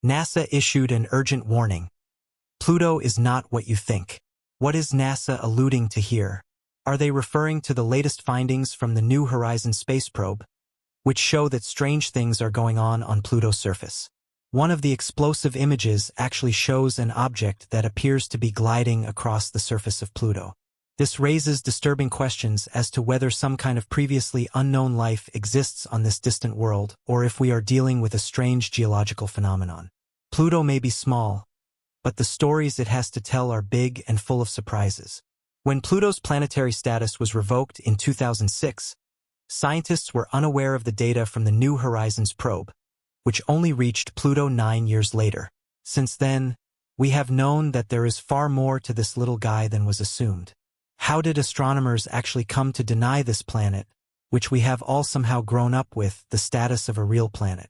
NASA issued an urgent warning. Pluto is not what you think. What is NASA alluding to here? Are they referring to the latest findings from the New Horizons space probe, which show that strange things are going on Pluto's surface? One of the explosive images actually shows an object that appears to be gliding across the surface of Pluto. This raises disturbing questions as to whether some kind of previously unknown life exists on this distant world, or if we are dealing with a strange geological phenomenon. Pluto may be small, but the stories it has to tell are big and full of surprises. When Pluto's planetary status was revoked in 2006, scientists were unaware of the data from the New Horizons probe, which only reached Pluto 9 years later. Since then, we have known that there is far more to this little guy than was assumed. How did astronomers actually come to deny this planet, which we have all somehow grown up with, the status of a real planet?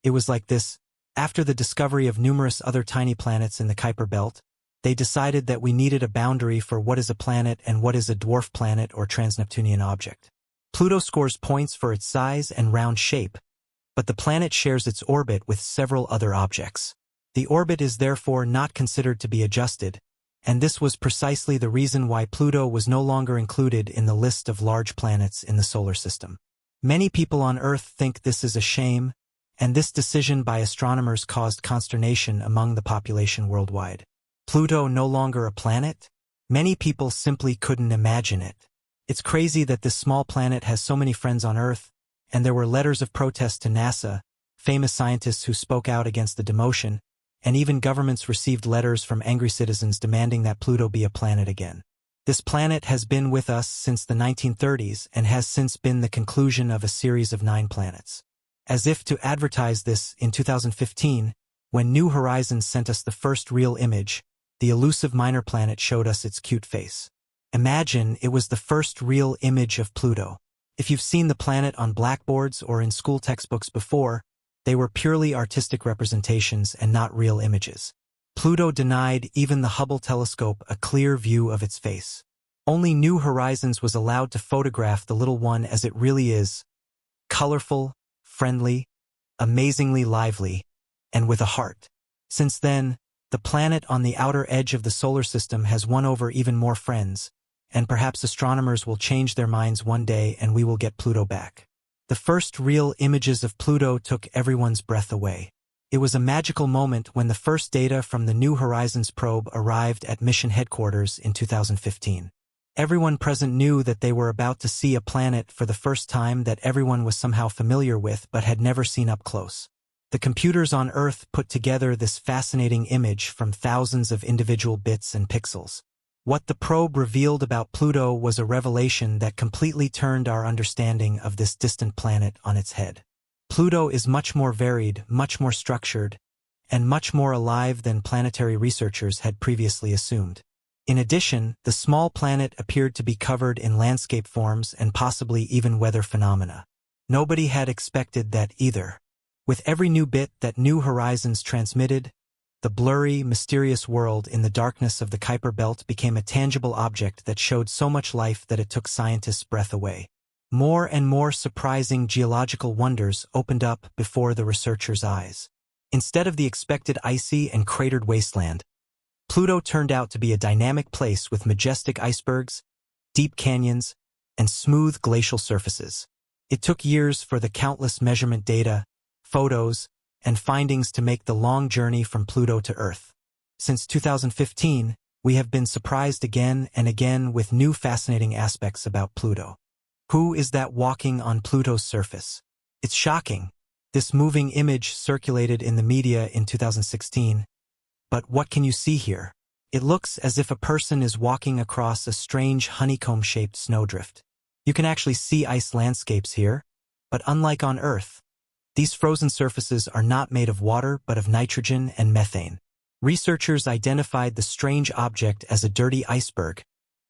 It was like this. After the discovery of numerous other tiny planets in the Kuiper belt, they decided that we needed a boundary for what is a planet and what is a dwarf planet or trans-Neptunian object. Pluto scores points for its size and round shape, but the planet shares its orbit with several other objects. The orbit is therefore not considered to be adjusted, and this was precisely the reason why Pluto was no longer included in the list of large planets in the solar system. Many people on Earth think this is a shame, and this decision by astronomers caused consternation among the population worldwide. Pluto no longer a planet? Many people simply couldn't imagine it. It's crazy that this small planet has so many friends on Earth, and there were letters of protest to NASA, famous scientists who spoke out against the demotion, and even governments received letters from angry citizens demanding that Pluto be a planet again. This planet has been with us since the 1930s and has since been the conclusion of a series of 9 planets. As if to advertise this, in 2015, when New Horizons sent us the first real image, the elusive minor planet showed us its cute face. Imagine it was the first real image of Pluto. If you've seen the planet on blackboards or in school textbooks before, they were purely artistic representations and not real images. Pluto denied even the Hubble telescope a clear view of its face. Only New Horizons was allowed to photograph the little one as it really is: colorful, friendly, amazingly lively, and with a heart. Since then, the planet on the outer edge of the solar system has won over even more friends, and perhaps astronomers will change their minds one day and we will get Pluto back. The first real images of Pluto took everyone's breath away. It was a magical moment when the first data from the New Horizons probe arrived at mission headquarters in 2015. Everyone present knew that they were about to see a planet for the first time that everyone was somehow familiar with but had never seen up close. The computers on Earth put together this fascinating image from thousands of individual bits and pixels. What the probe revealed about Pluto was a revelation that completely turned our understanding of this distant planet on its head. Pluto is much more varied, much more structured, and much more alive than planetary researchers had previously assumed. In addition, the small planet appeared to be covered in landscape forms and possibly even weather phenomena. Nobody had expected that either. With every new bit that New Horizons transmitted, the blurry, mysterious world in the darkness of the Kuiper belt became a tangible object that showed so much life that it took scientists' breath away. More and more surprising geological wonders opened up before the researchers' eyes. Instead of the expected icy and cratered wasteland, Pluto turned out to be a dynamic place with majestic icebergs, deep canyons, and smooth glacial surfaces. It took years for the countless measurement data, photos, and findings to make the long journey from Pluto to Earth. Since 2015, we have been surprised again and again with new fascinating aspects about Pluto. Who is that walking on Pluto's surface? It's shocking. This moving image circulated in the media in 2016. But what can you see here? It looks as if a person is walking across a strange honeycomb-shaped snowdrift. You can actually see ice landscapes here, but unlike on Earth, these frozen surfaces are not made of water but of nitrogen and methane. Researchers identified the strange object as a dirty iceberg,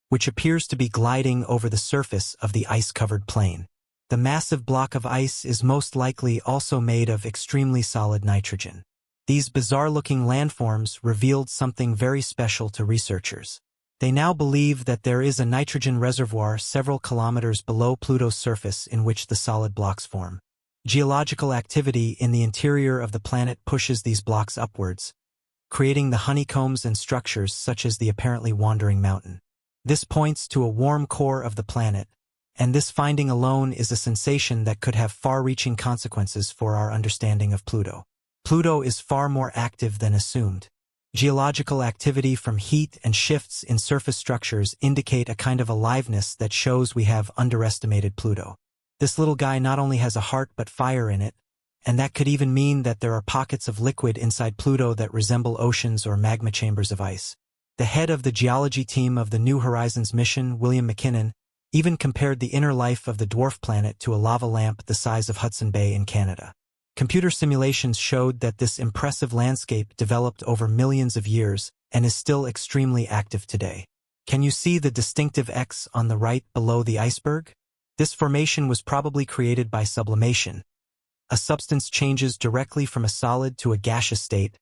which appears to be gliding over the surface of the ice-covered plain. The massive block of ice is most likely also made of extremely solid nitrogen. These bizarre-looking landforms revealed something very special to researchers. They now believe that there is a nitrogen reservoir several kilometers below Pluto's surface in which the solid blocks form. Geological activity in the interior of the planet pushes these blocks upwards, creating the honeycombs and structures such as the apparently wandering mountain. This points to a warm core of the planet, and this finding alone is a sensation that could have far-reaching consequences for our understanding of Pluto. Pluto is far more active than assumed. Geological activity from heat and shifts in surface structures indicate a kind of aliveness that shows we have underestimated Pluto. This little guy not only has a heart but fire in it, and that could even mean that there are pockets of liquid inside Pluto that resemble oceans or magma chambers of ice. The head of the geology team of the New Horizons mission, William McKinnon, even compared the inner life of the dwarf planet to a lava lamp the size of Hudson Bay in Canada. Computer simulations showed that this impressive landscape developed over millions of years and is still extremely active today. Can you see the distinctive X on the right below the iceberg? This formation was probably created by sublimation. A substance changes directly from a solid to a gaseous state,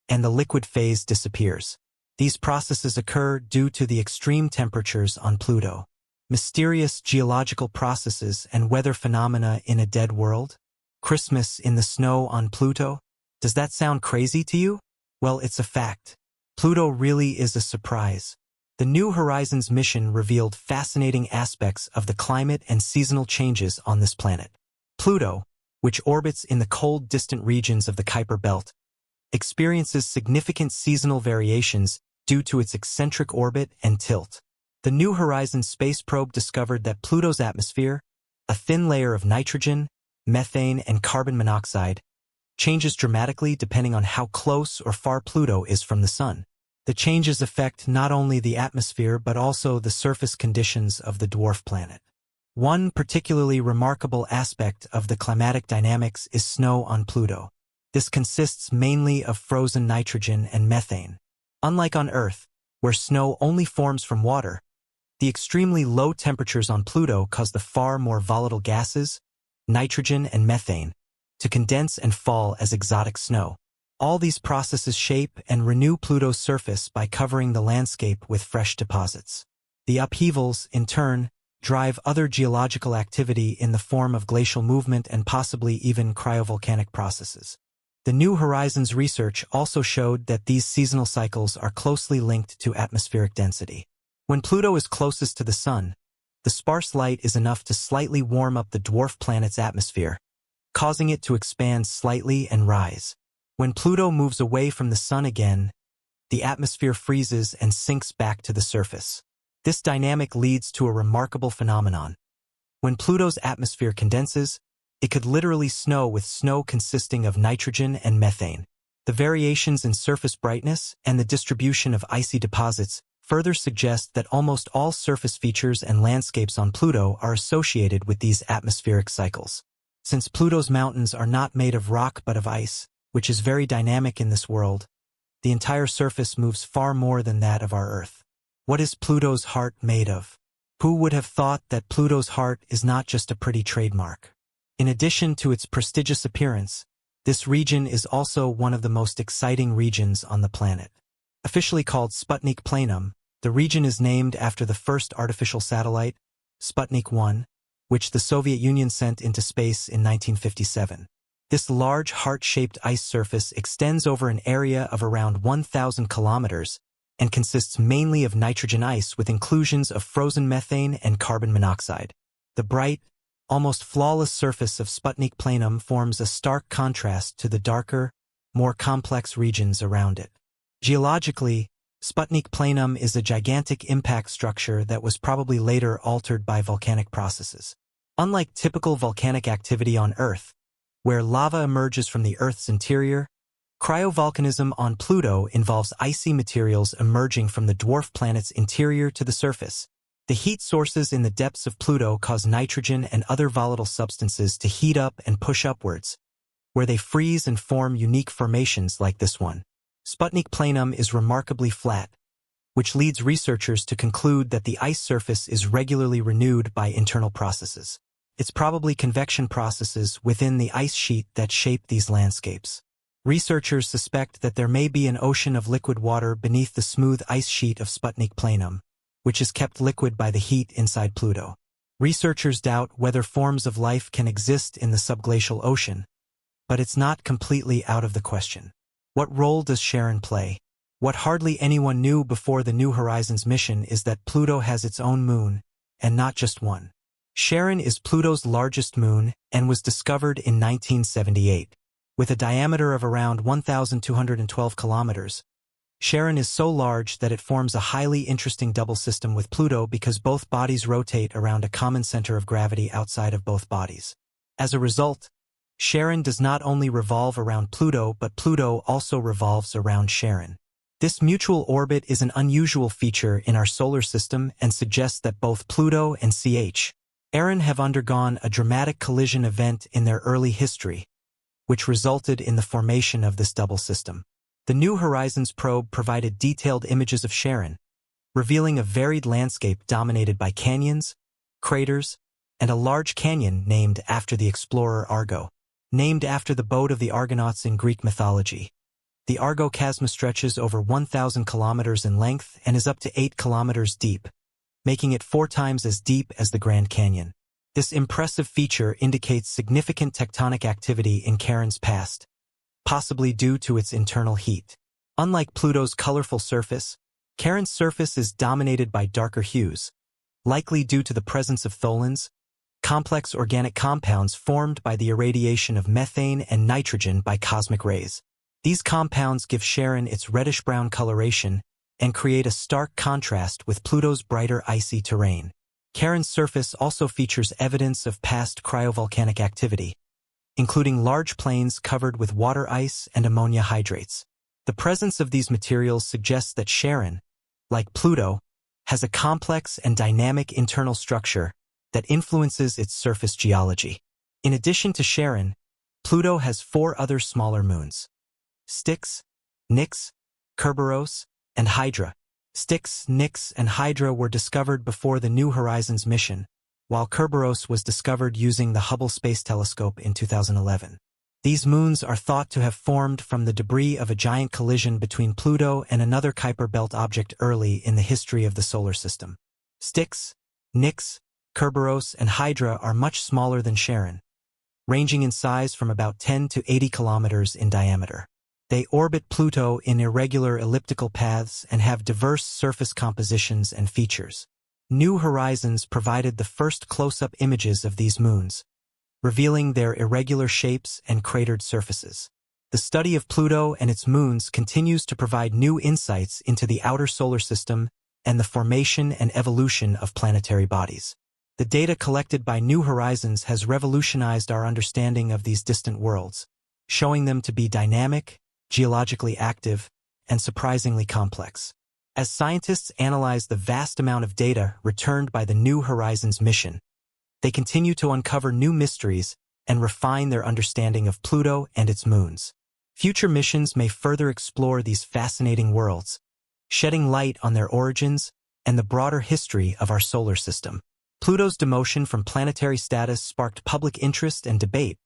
and the liquid phase disappears. These processes occur due to the extreme temperatures on Pluto. Mysterious geological processes and weather phenomena in a dead world? Christmas in the snow on Pluto? Does that sound crazy to you? Well, it's a fact. Pluto really is a surprise. The New Horizons mission revealed fascinating aspects of the climate and seasonal changes on this planet. Pluto, which orbits in the cold, distant regions of the Kuiper Belt, experiences significant seasonal variations due to its eccentric orbit and tilt. The New Horizons space probe discovered that Pluto's atmosphere, a thin layer of nitrogen, methane, and carbon monoxide, changes dramatically depending on how close or far Pluto is from the Sun. The changes affect not only the atmosphere but also the surface conditions of the dwarf planet. One particularly remarkable aspect of the climatic dynamics is snow on Pluto. This consists mainly of frozen nitrogen and methane. Unlike on Earth, where snow only forms from water, the extremely low temperatures on Pluto cause the far more volatile gases, nitrogen and methane, to condense and fall as exotic snow. All these processes shape and renew Pluto's surface by covering the landscape with fresh deposits. The upheavals, in turn, drive other geological activity in the form of glacial movement and possibly even cryovolcanic processes. The New Horizons research also showed that these seasonal cycles are closely linked to atmospheric density. When Pluto is closest to the Sun, the sparse light is enough to slightly warm up the dwarf planet's atmosphere, causing it to expand slightly and rise. When Pluto moves away from the Sun again, the atmosphere freezes and sinks back to the surface. This dynamic leads to a remarkable phenomenon. When Pluto's atmosphere condenses, it could literally snow with snow consisting of nitrogen and methane. The variations in surface brightness and the distribution of icy deposits further suggest that almost all surface features and landscapes on Pluto are associated with these atmospheric cycles. Since Pluto's mountains are not made of rock but of ice, which is very dynamic in this world, the entire surface moves far more than that of our Earth. What is Pluto's heart made of? Who would have thought that Pluto's heart is not just a pretty trademark? In addition to its prestigious appearance, this region is also one of the most exciting regions on the planet. Officially called Sputnik Planum, the region is named after the first artificial satellite, Sputnik 1, which the Soviet Union sent into space in 1957. This large heart-shaped ice surface extends over an area of around 1,000 kilometers and consists mainly of nitrogen ice with inclusions of frozen methane and carbon monoxide. The bright, almost flawless surface of Sputnik Planum forms a stark contrast to the darker, more complex regions around it. Geologically, Sputnik Planum is a gigantic impact structure that was probably later altered by volcanic processes. Unlike typical volcanic activity on Earth, where lava emerges from the Earth's interior, cryovolcanism on Pluto involves icy materials emerging from the dwarf planet's interior to the surface. The heat sources in the depths of Pluto cause nitrogen and other volatile substances to heat up and push upwards, where they freeze and form unique formations like this one. Sputnik Planum is remarkably flat, which leads researchers to conclude that the ice surface is regularly renewed by internal processes. It's probably convection processes within the ice sheet that shape these landscapes. Researchers suspect that there may be an ocean of liquid water beneath the smooth ice sheet of Sputnik Planum, which is kept liquid by the heat inside Pluto. Researchers doubt whether forms of life can exist in the subglacial ocean, but it's not completely out of the question. What role does Charon play? What hardly anyone knew before the New Horizons mission is that Pluto has its own moon, and not just one. Charon is Pluto's largest moon and was discovered in 1978. With a diameter of around 1,212 kilometers, Charon is so large that it forms a highly interesting double system with Pluto because both bodies rotate around a common center of gravity outside of both bodies. As a result, Charon does not only revolve around Pluto, but Pluto also revolves around Charon. This mutual orbit is an unusual feature in our solar system and suggests that both Pluto and Charon have undergone a dramatic collision event in their early history, which resulted in the formation of this double system. The New Horizons probe provided detailed images of Charon, revealing a varied landscape dominated by canyons, craters, and a large canyon named after the explorer Argo, named after the boat of the Argonauts in Greek mythology. The Argo chasm stretches over 1,000 kilometers in length and is up to 8 kilometers deep, making it 4 times as deep as the Grand Canyon. This impressive feature indicates significant tectonic activity in Charon's past, possibly due to its internal heat. Unlike Pluto's colorful surface, Charon's surface is dominated by darker hues, likely due to the presence of tholins, complex organic compounds formed by the irradiation of methane and nitrogen by cosmic rays. These compounds give Charon its reddish-brown coloration and create a stark contrast with Pluto's brighter icy terrain. Charon's surface also features evidence of past cryovolcanic activity, including large plains covered with water ice and ammonia hydrates. The presence of these materials suggests that Charon, like Pluto, has a complex and dynamic internal structure that influences its surface geology. In addition to Charon, Pluto has 4 other smaller moons: Styx, Nix, Kerberos, and Hydra. Styx, Nix, and Hydra were discovered before the New Horizons mission, while Kerberos was discovered using the Hubble Space Telescope in 2011. These moons are thought to have formed from the debris of a giant collision between Pluto and another Kuiper Belt object early in the history of the solar system. Styx, Nix, Kerberos, and Hydra are much smaller than Charon, ranging in size from about 10 to 80 kilometers in diameter. They orbit Pluto in irregular elliptical paths and have diverse surface compositions and features. New Horizons provided the first close-up images of these moons, revealing their irregular shapes and cratered surfaces. The study of Pluto and its moons continues to provide new insights into the outer solar system and the formation and evolution of planetary bodies. The data collected by New Horizons has revolutionized our understanding of these distant worlds, showing them to be dynamic, geologically active, and surprisingly complex. As scientists analyze the vast amount of data returned by the New Horizons mission, they continue to uncover new mysteries and refine their understanding of Pluto and its moons. Future missions may further explore these fascinating worlds, shedding light on their origins and the broader history of our solar system. Pluto's demotion from planetary status sparked public interest and debate,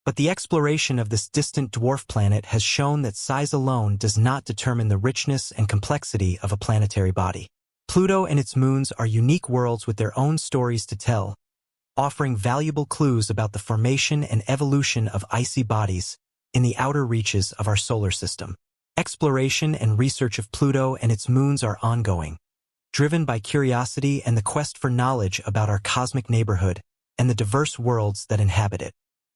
but the exploration of this distant dwarf planet has shown that size alone does not determine the richness and complexity of a planetary body. Pluto and its moons are unique worlds with their own stories to tell, offering valuable clues about the formation and evolution of icy bodies in the outer reaches of our solar system. Exploration and research of Pluto and its moons are ongoing, driven by curiosity and the quest for knowledge about our cosmic neighborhood and the diverse worlds that inhabit it.